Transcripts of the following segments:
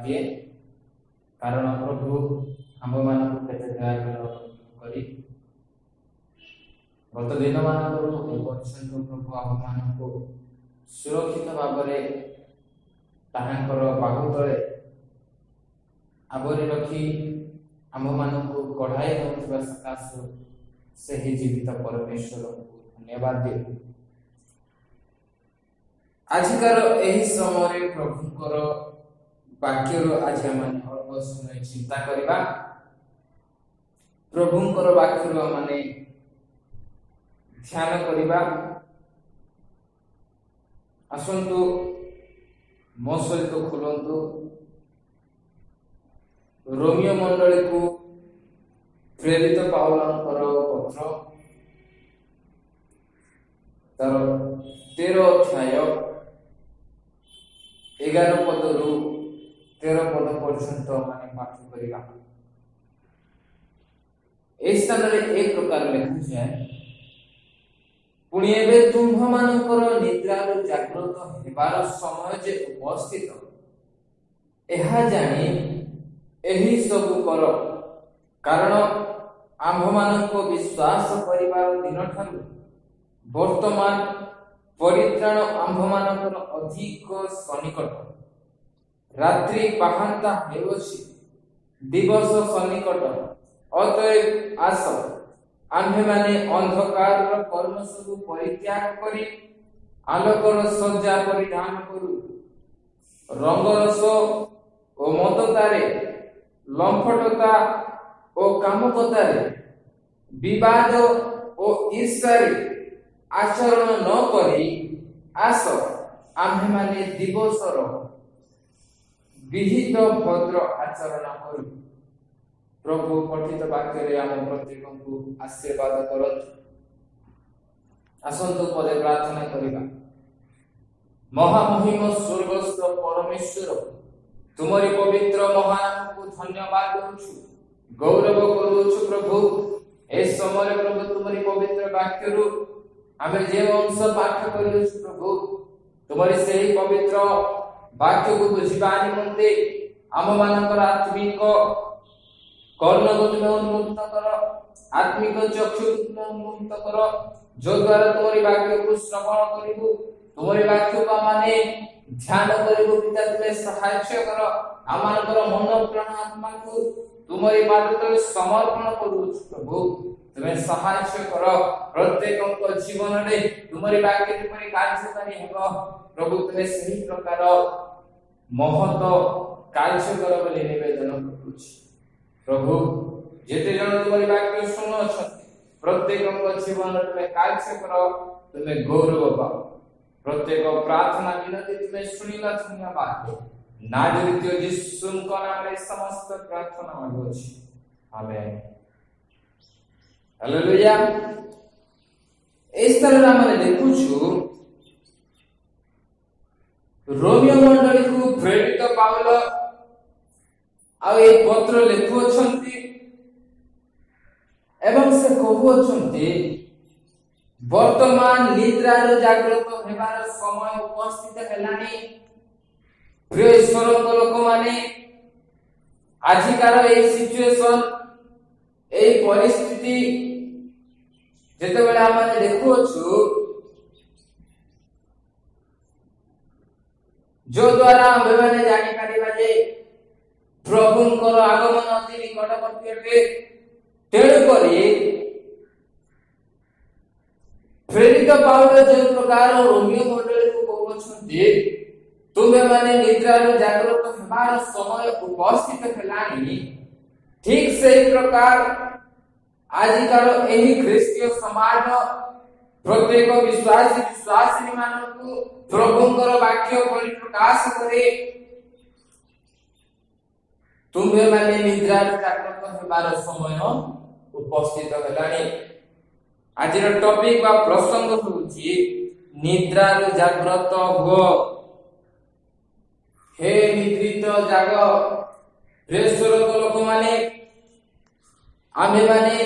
दिए कारण प्रभु आम मान केते दया करी गत दिन मान प्रभु आम मान सुरक्षित भाव बाहु तले आवरी रखी आम मान कढ़ाई होता सकाश से ही जीवित परमेश्वर को धन्यवाद दे। आजिकार यही समय प्रभुंकर वाक्यर आज आम अल्प समय चिंता करवा। प्रभुंकर वाक्यर माने ध्यान करवा। आसंतु मो सहित खोलंतु रोमियो मंडली को प्रेरित पाउलंकर पत्र तार 13 अध्याय 11 पद रु 13 पद पर्यंत माने पाठ करिबा। ए स्थान रे एक प्रकार लिखा जाए पुणी एबे तुम्भ मानकर निद्रारु जागृत हेबार समय जे उपस्थित एहा जानी एही सब कर कारण आम्भ मानको विश्वास करिबार दिन ठारू वर्तमान परित्राण आम्भ मानकर अधिक सन्निकट रात्रि पाहांता हेउछि दिवस सन्निकट अतएव आस आम्भे माने अंधकार कर्म सब परित्याग करी आलोकर सज्जा परिधान करू रंगरस ओ मदतारे लंफटता ओ कामुकतारे विवाद ओ ईर्ष्यारे आचरण न करी आस आम्भे माने दिवसर विहित भद्र आचरण करू। प्रभु पठित वाक्य आम प्रत्येक को आशीर्वाद करत। आसंतु पदे प्रार्थना करिबा। महामहिम स्वर्गस्थ परमेश्वर तुमरी पवित्र महानाम को धन्यवाद करूछु गौरव करूछु। प्रभु ए समय प्रभु तुमरी पवित्र वाक्य रु आमे जे अंश पाठ करिछु प्रभु तुमरी सेही पवित्र वाक्य को बुझिबा निमंते आम मानकर आत्मिक कर्ण को तुम उन्मुक्त कर आत्मिक चक्षु तुम उन्मुक्त कर जो द्वारा तुम्हारी वाक्य को श्रवण करिबु तुम्हारी वाक्य को माने ध्यान करिबु पिता तुमे सहायता कर आमानकर मन प्राण आत्मा को तुम्हारी पाद तले समर्पण करू प्रभु तुमे सहायता कर प्रत्येक जीवन रे तुम्हारी वाक्य तुम्हारी कार्यकारी हेबो प्रभु तुमे सही प्रकार महत कार्य कर बोली निवेदन करूछि। प्रभु जेते जन तुम्हारी वाक्य सुनो प्रत्येक जीवन में कार्य कर तुम्हें गौरव पाओ प्रत्येक प्रार्थना विनती तुम्हें सुनिला धन्यवाद नाजरीय यीशु का नाम रे समस्त प्रार्थना मांगुछि आमेन हालेलुया। इस तरह हमने देखुछु रोमियो मंडली को प्रेरित पाउल आ ए पत्र लिखुछंती एवं से कहउछंती वर्तमान निद्रार जागृत हेबार समय उपस्थित हेलानी। प्रिय ईश्वर लोक माने आजिकार ए सिचुएशन ए परिस्थिति जेते बेला हम देखुछु जो द्वारा हम माने जानि परिबा जे प्रभुंकर आगमन अति निकटवर्ती अटे तेणु करी प्रेरित पाउल जो प्रकार रोमियो मंडली को कहउछंती तुमे माने निद्रारु जागृत हेबार समय उपस्थित हेलानी ठीक से प्रकार आजिकार एही ख्रीस्टीय समाज प्रत्येक विश्वासी मानकु प्रभुंकर वाक्य परिप्रकाश करे तुम्हे माने निद्रा जागृत हेबार समय उपस्थित हेलानी। आज टॉपिक बा प्रसंग होछि निद्रा जागृत हो हे निद्रित जाग। प्रेसर लोक माने आमे माने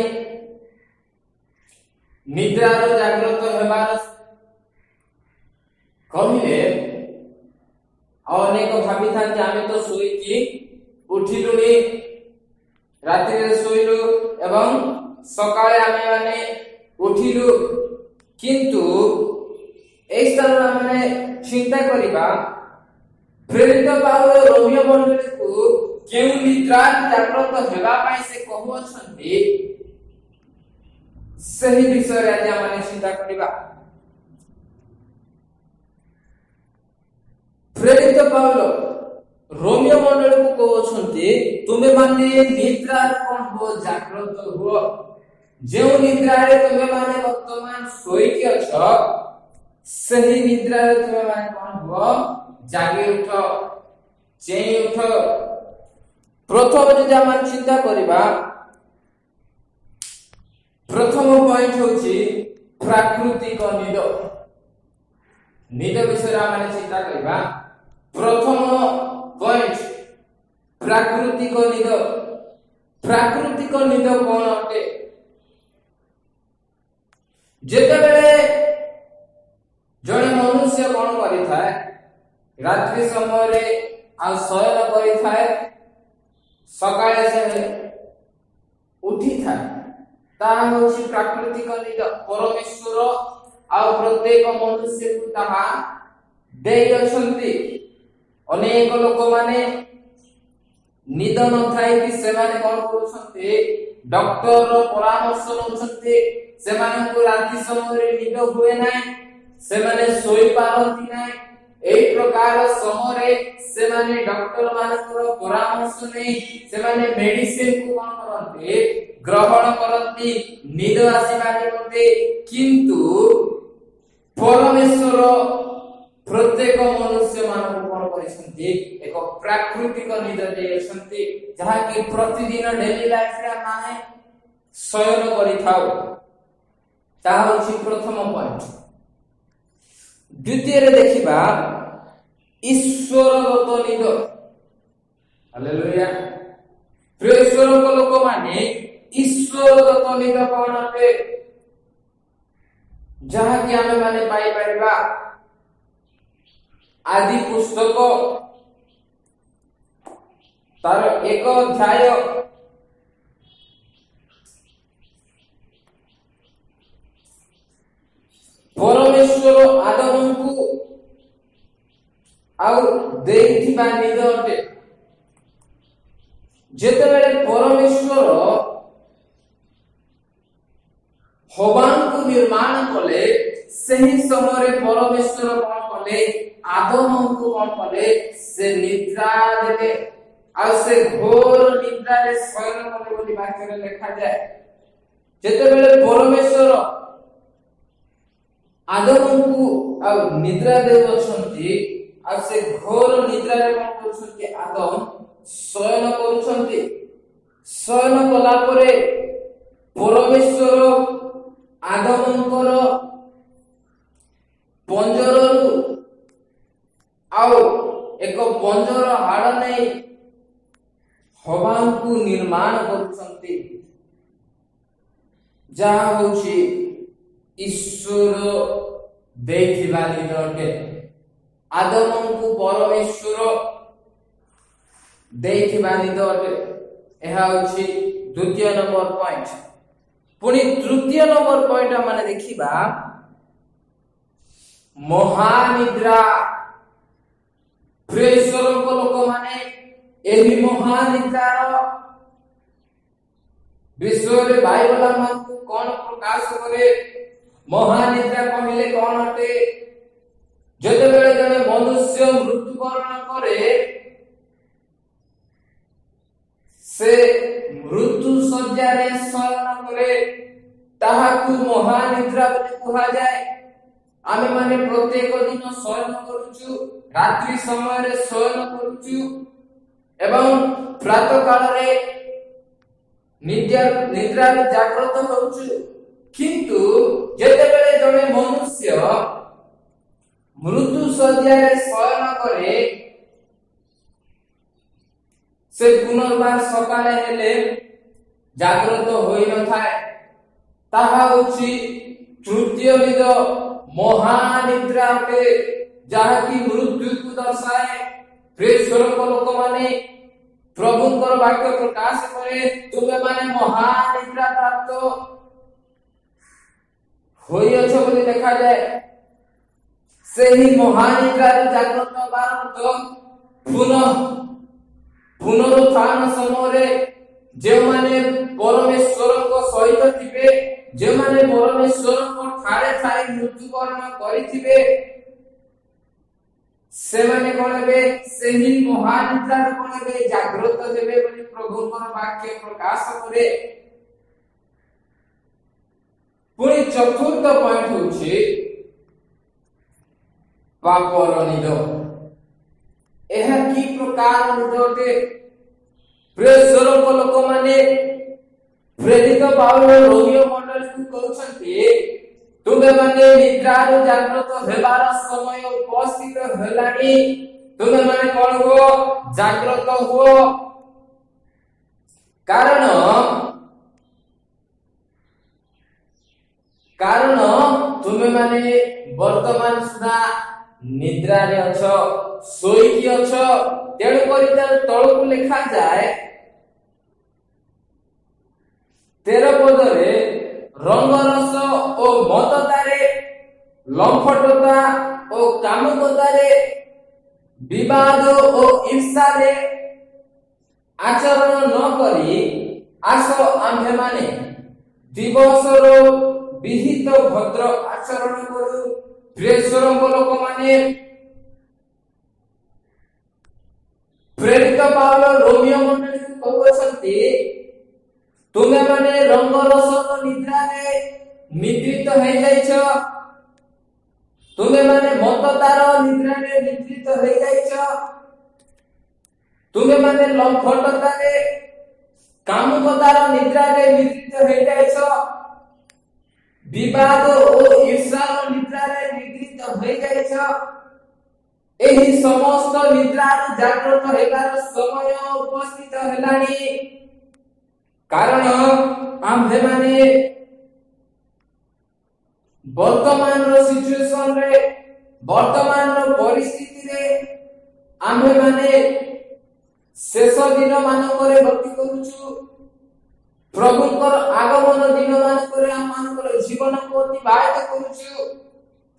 निद्रा जागृत हेबार कहिले अनेक भावी था आम तो शोकी उठिलुणी राति शोलु एवं सकाळे आमे माने उठिलु किंतु ए स्थान माने चिंता करिबा प्रेरित पाउल रोमियो मंडली को केउ निद्रा जागृत हेबा पई से कहू अछंती सही विषय रे आज माने चिंता करिबा। प्रेरित पाउल रोमियो मंडली को कहउछंती तुमे माने निद्रा कोन हो जागृत हो जो निद्रा रे तुमे माने वर्तमान सोईकी अछ सही निद्रा रे तुमे माने कोन हो जागे उठ चेई उठ। प्रथम यदि हम चिंता करिबा प्रथम पॉइंट होची प्राकृतिक निद निद विषय हम चिंता करिबा। प्रथम पॉइंट प्राकृतिक निद। प्राकृतिक निद कोन अटे जेतेबेले जणे मनुष्य कोन करि थाए रात्रि समय रे आ शयन करि थाए सकाळे से उठी थाए ता होछि प्राकृतिक निद। परमेश्वर आ प्रत्येक मनुष्य को ताहा देई अछंती। अनेक लोक माने निद न थाए कि से माने कोन करूछंती डॉक्टर रो परामर्श लउछंती से माने को रात्रि समय रे निद हुए नाही से माने सोई पारंती नाही। एई प्रकार समय से माने डॉक्टर मानकर परामर्श नै से माने मेडिसिन को कोन करंती ग्रहण करंती निद आसीबा निमंते किंतु परमेश्वर प्रत्येक मनुष्य मानक कोन करिसंती एक प्राकृतिक निद देयसंती जहा कि प्रतिदिन डेली लाइफ रे माने शयन करि थाउ ता होछि प्रथम पॉइंट। द्वितीय रे देखिबा ईश्वरगत निद। हालेलुया। ईश्वर को लोक माने ईश्वरगत निद कोन अटे जहा कि हमें माने पाई परिबा आदि पुस्तक तार एक अध्याय परमेश्वर आदम को आउ देइथिबा निद अटे। जेतेबेले परमेश्वर हवान को निर्माण कले सही समय रे परमेश्वर कोन कले आदम को कोन कले से निद्रा देले आ से घोर निद्रा रे शयन कले बोली वाक्य रे लिखा जाय। जेतेबेले परमेश्वर आदम को आ निद्रा देउछंती आ से घोर निद्रा रे कोन करूछंती आदम शयन करूछंती। शयन कला परे परमेश्वर आदमंकर पंजररू आउ एक पंजर हाड़ नहीं हवान को निर्माण करूछंती जहा होछि ईश्वर देथिबा निद अटे। आदम को परमेश्वर देथिबा निद अटे। एहा होछि द्वितीय नंबर पॉइंट। पुनी तृतीय नंबर पॉइंट माने देखिबा महानिद्रा। प्रेषर को लोक माने एही महानिद्रार विषय रे बाइबल मान को कोन प्रकाश करे। महानिद्रा कहिले कोन अटे जेतेबेले जने मनुष्य मृत्युवरण करे से मृत्यु सज्जा रे शयन करे ताहाकु महानिद्रा बोली कुहा जाय। आमे माने प्रत्येक दिन शयन करूछु रात्रि समय रे शयन करूछु एवं प्रातः काल रे निद्रा रे जागृत होछु किंतु जेतेबेले जने मनुष्य मृत्यु सज्जा रे शयन करे से पुनर्बार सकाळे हेले जागृत होई न थाए ताहा होछि तृतीय निद महानिद्रा अटे जहा कि मृत्यु को दर्शाए प्रिय स्वरूप लोक माने प्रभुଙ୍କର ବାକ୍ୟ ପ୍ରକାଶ କରେ ତୁମେ ମାନେ ମହାନିଦ୍ରା ପ୍ରାପ୍ତ ହୋଇଅଛ ବୋଲି ଦେଖାଯାଏ। ସେହି ମହାନିଦ୍ରାରୁ ଜାଗ୍ରତ ହେବାର ପୁନରୁତ୍ଥାନ ସମୟରେ ଯେଉଁମାନେ ପରମେଶ୍ୱରଙ୍କ ସହିତ ଥିବେ, ଯେଉଁମାନେ ପରମେଶ୍ୱରଙ୍କ ଠାରେ ଥାଇ ମୃତ୍ୟୁବରଣ କରିଥିବେ, ସେମାନେ କଣ ହେବେ? ସେହି ମହାନିଦ୍ରାରୁ କଣ ହେବେ? ଜାଗ୍ରତ ହେବେ ବୋଲି ପ୍ରଭୁଙ୍କର ବାକ୍ୟ ପ୍ରକାଶ କରେ। ପୁଣି ଚତୁର୍ଥ ପଏଣ୍ଟ ହେଉଛି ପାପର ନିଦ। ଏହା କି ପ୍ରକାର ନିଦ ଅଟେ? ପ୍ରିୟ ସ୍ୱରୂପ ଲୋକମାନେ ପ୍ରେରିତ ପାଉଲ ରୋମିଓ ମଣ୍ଡଳୀକୁ କହୁଛନ୍ତି, ତୁମେମାନେ ନିଦ୍ରାରୁ ଜାଗ୍ରତ ହେବାର ସମୟ ଉପସ୍ଥିତ ହେଲାଣି। ତୁମେମାନେ କଣ ହୁଅ? ଜାଗ୍ରତ ହୁଅ। କାରଣ ତୁମେମାନେ ବର୍ତ୍ତମାନ ସୁଦ୍ଧା ନିଦ୍ରାରେ ଅଛ, ଶୋଇକି ଅଛ। ତେଣୁକରି ତଳକୁ ଲେଖାଯାଏ 13 ପଦରେ, ରଙ୍ଗରସ ଓ ମଦତାରେ, ଲମ୍ପଟତା ଓ କାମୁକତାରେ, ବିବାଦ ଓ ଈର୍ଷାରେ ଆଚରଣ ନ କରି ଆସ ଆମ୍ଭେମାନେ ଦିବସର ବିହିତ ଭଦ୍ର ଆଚରଣ କରୁ। ପ୍ରିୟ ସ୍ୱରୂପ ଲୋକମାନେ ପ୍ରେରିତ ପାଉଲ ରୋମିଓ ମଣ୍ଡଳୀକୁ କହୁଛନ୍ତି, ତୁମେମାନେ ରଙ୍ଗରସର ନିଦ୍ରାରେ ନିଦ୍ରିତ ହେଇଯାଇଛ। ତୁମେମାନେ ମତତାର ନିଦ୍ରାରେ ନିଦ୍ରିତ ହେଇଯାଇଛ। ତୁମେମାନେ ଲମ୍ପଟତାରେ, କାମୁକତାର ନିଦ୍ରାରେ ନିଦ୍ରିତ ହେଇଯାଇଛ। ବିବାଦ ଓ ଈର୍ଷାର ନିଦ୍ରାରେ ନିଦ୍ରିତ ହୋଇଯାଇଛ। ଏହି ସମସ୍ତ ନିଦ୍ରାରୁ ଜାଗ୍ରତ ହେବାର ସମୟ ଉପସ୍ଥିତ ହେଲାଣି। କାରଣ ଆମ୍ଭେମାନେ ବର୍ତ୍ତମାନର ସିଚୁଏସନରେ, ବର୍ତ୍ତମାନର ପରିସ୍ଥିତିରେ ଆମ୍ଭେମାନେ ଶେଷ ଦିନ ମାନଙ୍କରେ ଗତି କରୁଛୁ। ପ୍ରଭୁଙ୍କର ଆଗମନ ଦିନ ମାନଙ୍କରେ ଆମମାନଙ୍କର ଜୀବନକୁ ଅତିବାହିତ କରୁଛୁ।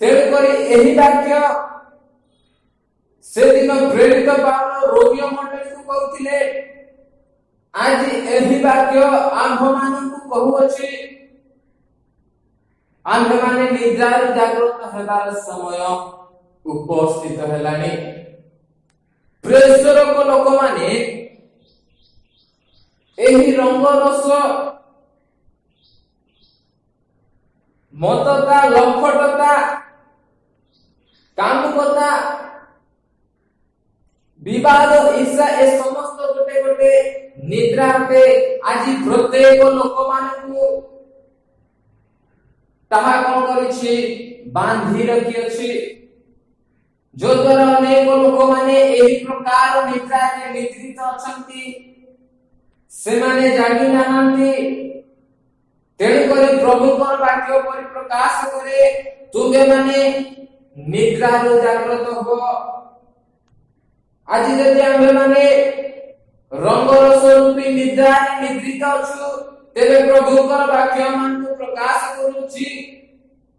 ତେଣୁକରି ଏହି ବାକ୍ୟ ସେଦିନ ପ୍ରେରିତ ପାଉଲ ରୋମିଓ ମଣ୍ଡଳୀକୁ କହୁଥିଲେ, ଆଜି ଏହି ବାକ୍ୟ ଆମ୍ଭମାନଙ୍କୁ କହୁଅଛି, ଆମ୍ଭେମାନେ ନିଦ୍ରାରୁ ଜାଗ୍ରତ ହେବାର ସମୟ ଉପସ୍ଥିତ ହେଲାଣି। ପ୍ରିୟ ସ୍ୱରୂପ ଲୋକମାନେ ଏହି ରଙ୍ଗରସ, ମତତା, ଲମ୍ପଟତା, କାମୁକତା, ବିବାଦ, ଈର୍ଷା ଏ ସମସ୍ତ ଗୋଟେ ନିଦ୍ରା ଅଟେ। ଆଜି ପ୍ରତ୍ୟେକ ଲୋକମାନଙ୍କୁ ତାହା କଣ କରିଛି? ବାନ୍ଧି ରଖିଅଛି। ଯଦ୍ୱାରା ଅନେକ ଲୋକମାନେ ଏହି ପ୍ରକାର ନିଦ୍ରାରେ ନିଦ୍ରିତ ଅଛନ୍ତି। ସେମାନେ ଜାଣି ନାହାନ୍ତି। ତେଣୁକରି ପ୍ରଭୁଙ୍କର ବାକ୍ୟ ପରିପ୍ରକାଶ କରେ, ତୁମେମାନେ ନିଦ୍ରାରୁ ଜାଗ୍ରତ ହୁଅ। ଆଜି ଯଦି ଆମ୍ଭେମାନେ ରଙ୍ଗରସ ରୂପୀ ନିଦ୍ରାରେ ନିଦ୍ରିତ ଅଛୁ, ତେବେ ପ୍ରଭୁଙ୍କର ବାକ୍ୟ ଆମକୁ ପ୍ରକାଶ କରୁଛି,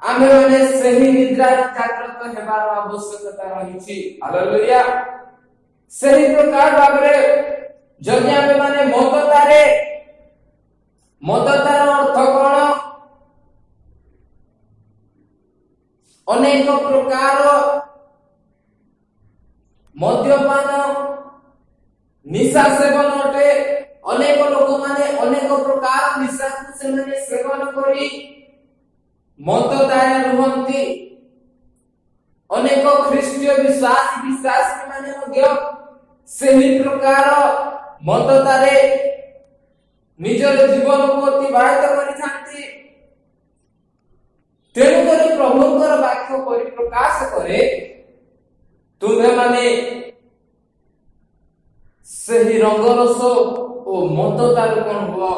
ଆମ୍ଭେମାନେ ସେହି ନିଦ୍ରାରୁ ଜାଗ୍ରତ ହେବାର ଆବଶ୍ୟକତା ରହିଛି। ହାଲେଲୁୟା। ସେହି ପ୍ରକାର ଭାବରେ ଯଦି ଆମ୍ଭେମାନେ ମତତାର ଅର୍ଥ କଣ? ଅନେକ ପ୍ରକାର ମଦ୍ୟପାନ, ନିଶା ସେବନ ଅଟେ। ଅନେକ ଲୋକମାନେ ଅନେକ ପ୍ରକାର ନିଶାକୁ ସେମାନେ ସେବନ କରି ମତତାରେ ରୁହନ୍ତି। ଅନେକ ଖ୍ରୀଷ୍ଟୀୟ ବିଶ୍ୱାସୀ ମାନେ ମଧ୍ୟ ସେହି ପ୍ରକାର ମତତାରେ ନିଜର ଜୀବନକୁ ଅତିବାହିତ କରିଥାନ୍ତି। ତେଣୁକରି ପ୍ରଭୁଙ୍କର ବାକ୍ୟ ପରିପ୍ରକାଶ କରେ, ତୁମେମାନେ ସେହି ରଙ୍ଗରସ ଓ ମତତାରୁ କଣ ହୁଅ?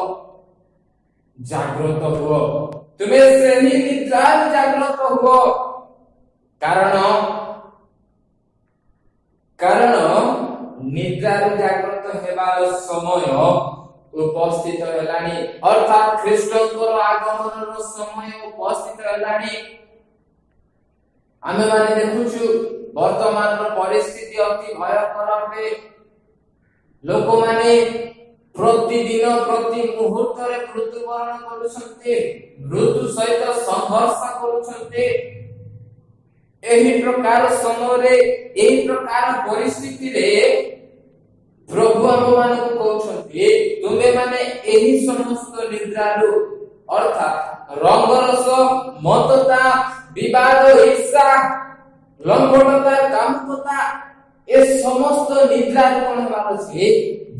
ଜାଗ୍ରତ ହୁଅ। ତୁମେ ସେହି ନିଦ୍ରାରୁ ଜାଗ୍ରତ ହୁଅ। କାରଣ निद्रारू जागृत हेबार समय उपस्थित हेलानी अर्थात ख्रीष्टंकर आगमन समय उपस्थित हेलानी। आमे माने देखुछु वर्तमान परिस्थिति अति भयंकर अटे। लोक माने प्रतिदिन प्रति मुहूर्त रे मृत्युवरण करुछन्ते, मृत्यु सहित संघर्ष करुछन्ते। एही प्रकार समय रे एही प्रकार परिस्थिति रे प्रभु हम मानक कहउछन्ते तुमे माने एही समस्त निद्रारू अर्थात रंगरस मतता विवाद ईर्षा लंबटता कामुकता ए समस्त निद्रा कोन हेबार अछि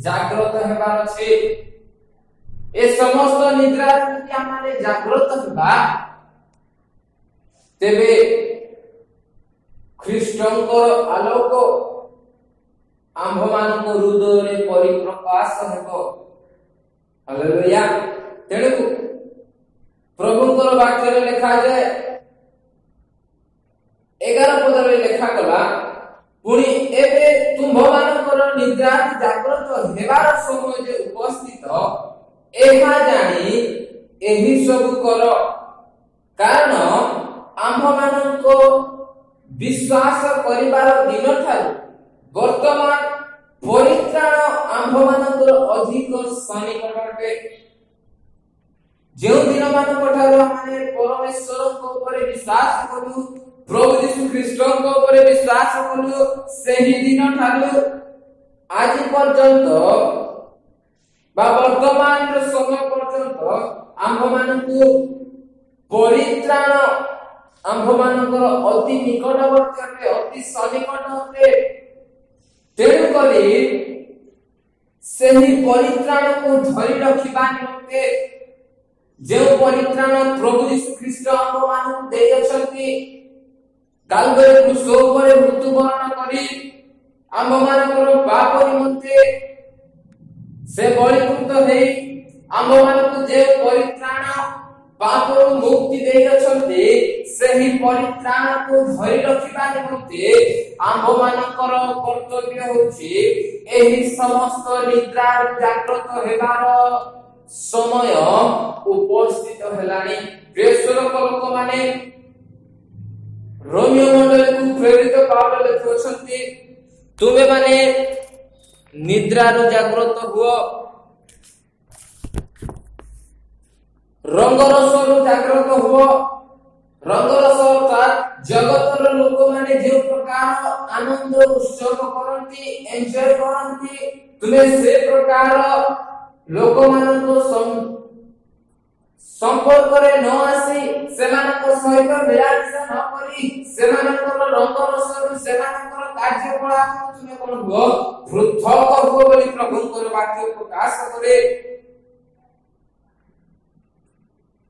जागृत हेबार अछि। ए समस्त निद्रा यदि आमाने जागृत हेबा तेबे ख्रीष्टंकर आलोक आम्भमानक हृदय रे परिप्रकाश हेबो। हालेलुया। तेणु प्रभुଙ୍କର वाक्ୟରେ ଲେଖା ଯାଏ 11 ପଦରେ ଲେଖା ଗଲା पुणी एबे तुम्भमानकर निद्रा जागृत हेबार समय जे उपस्थित एहा जानी एही सब कर कारण आम्भमानको विश्वास करिबार दिन ठारू वर्तमान परित्राण आम्भमानकर अधिक सन्निकट अटे। जो दिन मानक ठारू आमे परमेश्वरक ऊपर विश्वास करू प्रभु यीशु ख्रीष्टଙ୍କ ଉପରେ विश्वास करू ସେହି दिन ଠାରୁ ଆଜି ପର୍ଯ୍ୟନ୍ତ ବା ବର୍ତ୍ତମାନର ସମୟ ପର୍ଯ୍ୟନ୍ତ ଆମ୍ଭମାନଙ୍କୁ ପରିତ୍ରାଣ ଆମ୍ଭମାନଙ୍କର ଅତି ନିକଟବର୍ତ୍ତୀ ଅଟେ, ଅତି ସନ୍ନିକଟ ଅଟେ। ତେଣୁ କରି ସେହି ପରିତ୍ରାଣକୁ ଧରି ରଖିବା ନିମନ୍ତେ ଯେଉଁ ପରିତ୍ରାଣ ପ୍ରଭୁ ଯୀଶୁ ଖ୍ରୀଷ୍ଟ ଆମ୍ଭମାନଙ୍କୁ ଦେଇଅଛନ୍ତି कालवरी क्रूस ऊपर मृत्युवरण करी आम्भमानकर पाप निमंते से बलिकृत हे आम्भमानकु जे परित्राण पापरु मुक्ति देइछन्ते सेही परित्राण को धरि रखिबा निमंते आम्भमानकर कर्तव्य होछि एही समस्त निद्रा जागृत हेबार समय उपस्थित हेलानी। प्रेसर लोक माने रोमियो मंडल को प्रेरित पावल लिखुछन्ति तुमे माने निद्रा रो जागृत हुओ रंगरस रो जागृत हुओ। रंगरस अर्थात जगत रो लोक माने जे प्रकार आनंद उत्सव करंती एन्जॉय करंती तुमे से प्रकार लोक मानको संपर्क रे न आसी सेमानक सहित मिलामिशा न करी सेमानकर रंगरस सेमानकर कार्यकलाप तुमे कोन हो पृथक हो बोली प्रभुଙ୍କର वाक्य प्रकाश करे।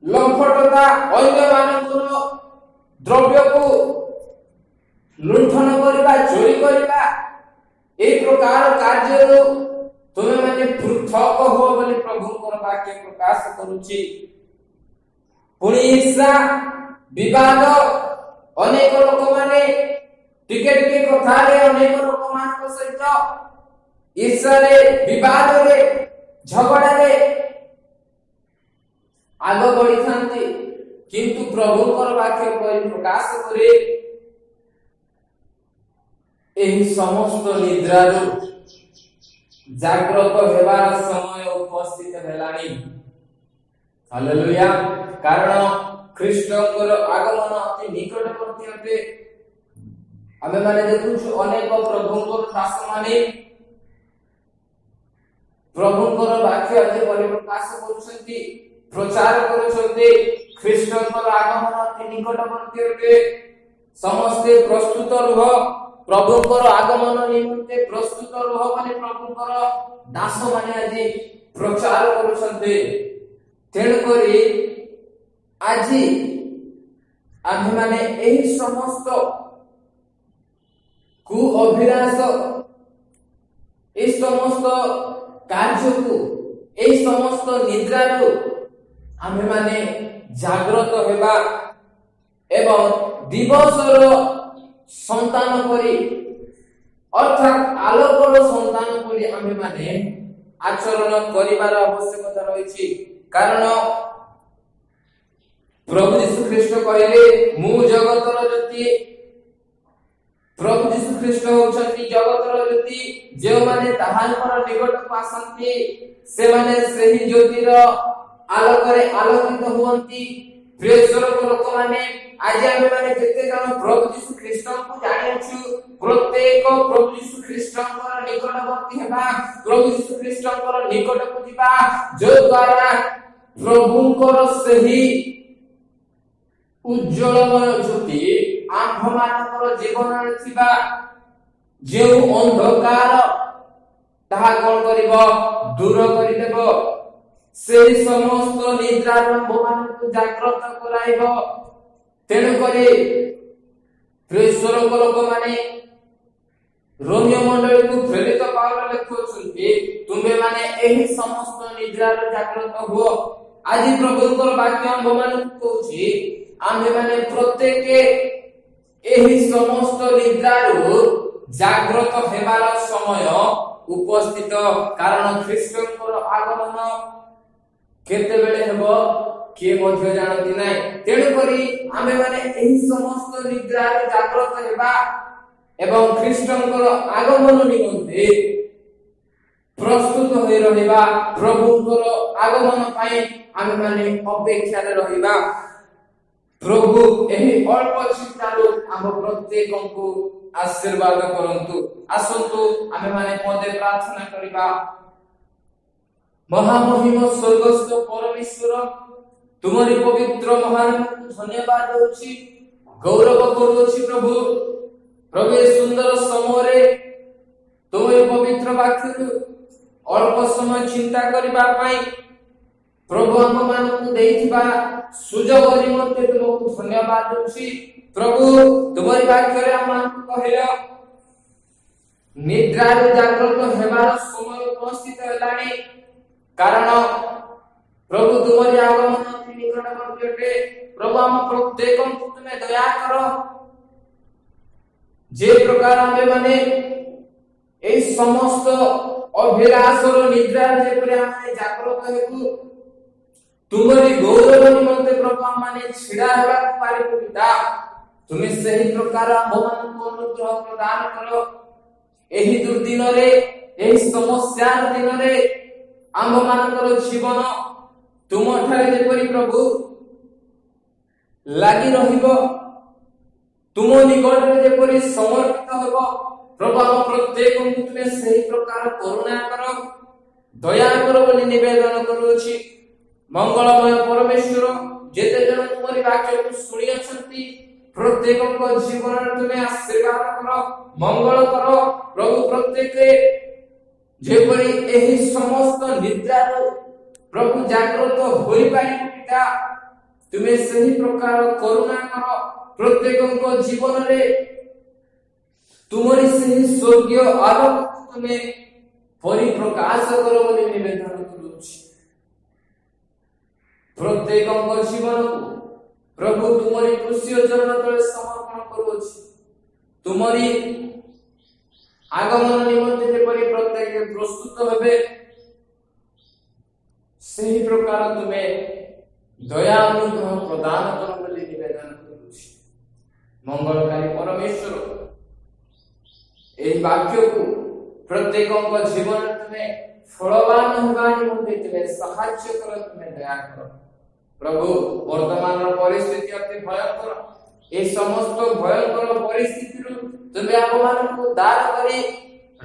लंफटता अन्य मानकर द्रव्य को लुंठन करबा चोरी करबा ए प्रकार कार्य तुमे माने पृथक हो बोली प्रभुଙ୍କର वाक्य प्रकाश करूची। पुणी ईर्षा विवाद अनेक लोक माने टिके टिके कथा रे अनेक लोक मानक सहित ईर्षा रे विवाद रे झगड़ा रे आग बढ़ी थांती किंतु प्रभुଙ୍କର वाक्य कहि प्रकाश करे एही समस्त निद्रारू जागृत हेबार समय उपस्थित हेलानी। हालेलुया। कारण ख्रीष्टଙ୍କର आगमन अति निकटवर्ती अटे। आमे माने देखुछु अनेक प्रभुଙ୍କର दास माने प्रभुଙ୍କର वाक्य अति परिप्रकाश करूछन्ति प्रचार करूछन्ति ख्रीष्टଙ୍କର आगमन अति निकटवर्ती अटे। समस्ते प्रस्तुत रुह प्रभुଙ୍କର आगमन निमंते प्रस्तुत रुह माने प्रभुଙ୍କର दास माने आज प्रचार करूछन्ति। तेणु करी আজি आम्भे माने एही समस्त कु अभिलाष ए समस्त कार्य को ए समस्त निद्रा रो आम्भे माने जागृत हेबा एवं दिवस रो संतान करी अर्थात आलोकर संतान बोली आमे माने आचरण करिवार आवश्यकता रही। कारण प्रभु यीशु ख्रीष्ट कहले मु जगतर ज्योति। प्रभु यीशु ख्रीष्ट होचंती जगतर ज्योति। जे माने ताहांकर निकट को आसंती से माने सही ज्योतिर आलोकरे आलोकित हुवंती। प्रेसर को लोक माने आज आमे माने जते जन प्रभु यीशु ख्रीष्ट को जानि अछु प्रत्येक प्रभु यीशु ख्रीष्टଙ୍କର निकटवर्ती हेबा। प्रभु यीशु ख्रीष्टଙ୍କର निकटକୁ ଯିବା जो द्वारा प्रभुଙ୍କର सही उज्जवलमय ज्योति आम्भମାନଙ୍କର ଜୀବନରେ ଥିବା ଯେଉଁ ଅନ୍ଧକାର ତାହା କଣ କରିବ ଦୂର କରିଦେବ। ସେହି ସମସ୍ତ ନିଦ୍ରାରମ୍ଭମାନଙ୍କୁ ଜାଗ୍ରତ କରାଇବ। ତେଣୁ କରି ପ୍ରେସରଙ୍କ ଲୋକମାନେ रोमियो मंडल को प्रेरित पावल लिखुछंती तुमे माने एही समस्त निद्रार जागृत हो। आज प्रभुकर वाक्य हम मन को कहूची आमे माने प्रत्येक एही समस्त निद्रारु जागृत हेबार समय उपस्थित। कारण ख्रीष्टकर आगमन केते बेले हेबो के मध्य जानती नै। तेणु करी आमे माने एही समस्त निद्रार जागृत हेबा एवं ख्रीष्टଙ୍କର आगमन निमंते प्रस्तुत होई रहिबा। प्रभुଙ୍କର आगमन पाई आमे माने अपेक्षा रे रहिबा। प्रभु एही अल्प चिंतारु हम प्रत्येकଙ୍କୁ आशीर्वाद करंतु। आसंतु आमे माने पदे प्रार्थना करिबा। महामहिम स्वर्गस्थ परमेश्वर तुमरी पवित्र महान धन्यवाद होछि गौरव करूछि। प्रभु प्रभु सुंदर समय तुम पवित्र वाक्य अल्प समय चिंता करबा पाई प्रभु हम मानकु देइथिबा सुजोग निमंते तुमको धन्यवाद देउछि। प्रभु तुमरी वाक्य रे हम कहले निद्रा रे जागृत हेबार समय उपस्थित हेलानी। कारण प्रभु तुमरी आगमन निकटवर्ती अटे। प्रभु हम प्रत्येकଙ୍କୁ तुमे दया करो। जे प्रकार आमे माने ए समस्त अभिलाषर निद्रा जेपरि आमे जागृत हेतु तुमरी गौरव निमंते प्रभु माने छिड़ा हेबा पारिबो पिता तुमे सही प्रकार आमମାନଙ୍କୁ अनुग्रह प्रदान करो। एही दुर्दिन रे एही समस्या दिन रे आमମାନଙ୍କର जीवन तुम ठारे जेपरि प्रभु लागि रहिबो तुम निकट में जेपरि समर्पित हेबो। प्रभु हम प्रत्येक तुमे सही प्रकार करुणा करो दया करो बोली निवेदन करूछि। मंगलमय परमेश्वर जेते जन तुमरी वाक्य को सुनि अछंती प्रत्येक को जीवन तुमे आशीर्वाद करो मंगल करो। प्रभु प्रत्येक जेपरि एही समस्त निद्रा प्रभु जागृत होई पाई पिता तुमे सही प्रकार करुणा करो। प्रत्येक जीवन रे तुमरी से स्वर्गीय आलोक तुमे परिप्रकाश करो बोली निवेदन करूछि। प्रत्येक जीवन को प्रभु तुमरी कृष्य चरण तले समर्पण करूछि। तुमरी आगमन निमंते जेपरि प्रत्येक प्रस्तुत हेबे सही प्रकार तुमे दया अनुग्रह प्रदान करो बोली निवेदन करूछि। मंगलकारी परमेश्वर एही वाक्य को प्रत्येक जीवन तुमे फलवान होगा निमंते तुमे सहाय्य करो तुमे दया करो। प्रभु वर्तमान परिस्थिति अति भयंकर ए समस्त भयंकर परिस्थिति तुमे आमମାନଙ୍କୁ दार करी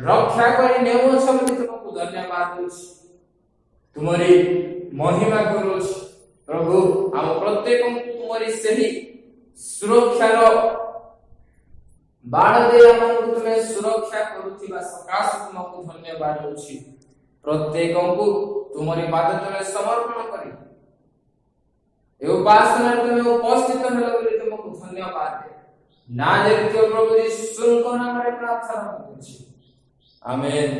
रक्षा करी नेउ सबति तुमको धन्यवाद देउछि तुमरी महिमा करूछि। प्रभु हम प्रत्येक तुमरी सही सुरक्षार बाण दे हमनको तुमे सुरक्षा करूथिबा सकाश तुमको धन्यवाद देउछि। प्रत्येक को तुमरी पाद तले समर्पण करी ए उपासना तुमे उपस्थित हेलो बोली तुमको धन्यवाद दे। नाजरिक प्रभु यीशु नाम रे प्रार्थना करूछि। आमेन।